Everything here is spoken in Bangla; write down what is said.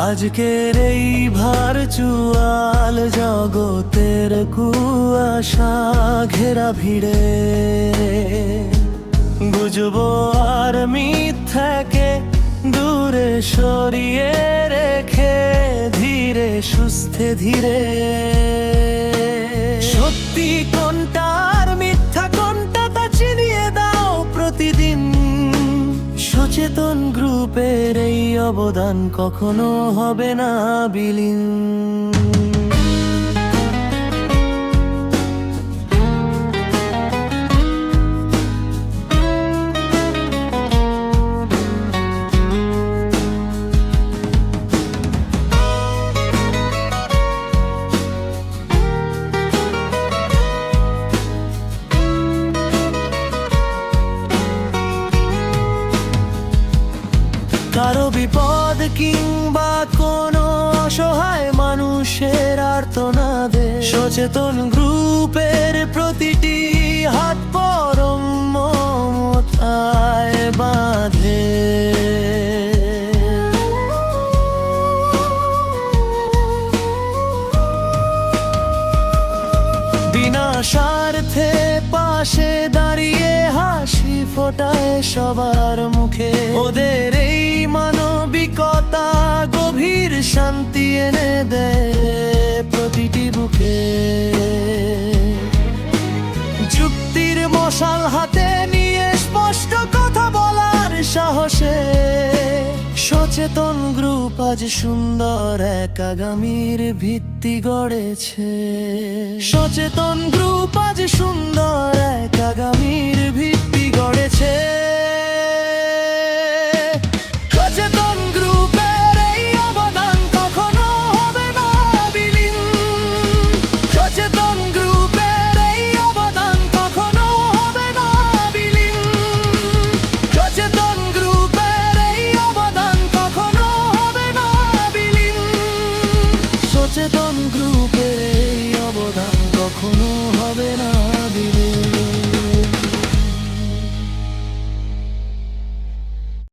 আজকের এই ভার্চুয়াল জগতের কুয়াশা ঘেরা ভিড়ে বুঝবো আর মিথ্যাকে দূরে সরিয়ে রেখে ধীরে সুস্থে ধীরে সত্যি কোনটা আর মিথ্যা কোনটা তা চিনিয়ে দাও প্রতিদিন। সচেতন গ্রুপের এই অবদান কখনো হবে না বিলীন। কারো বিপদ কিংবা কোনো অসহায় মানুষের আর্তনাদে সচেতন গ্রুপের প্রতিটি হাত পরম মমতায় বাঁধে। বিনা স্বার্থে পাশে দাঁড়িয়ে হাসি ফোটায় সবার মুখে ওদের এই মানবিকতা গভীর শান্তি এনে দেয় প্রতিটি বুকে। যুক্তির মশাল হাতে নিয়ে স্পষ্ট কথা বলার সাহসে সচেতন গ্রুপ আজ সুন্দর এক আগামীর ভিত্তি গড়েছে। সচেতন গ্রুপ আজ সুন্দর এক আগামীর ভিত্তি গড়েছে। সচেতন গ্রুপের এই অবদান কখনো হবে না বিলীন। সচেতন গ্রুপের এই অবদান কখনো হবে না বিলীন। সচেতন গ্রুপের এই অবদান কখনো হবে না বিলীন। সচেতন গ্রুপের এই অবদান কখনো হবে না বিলীন।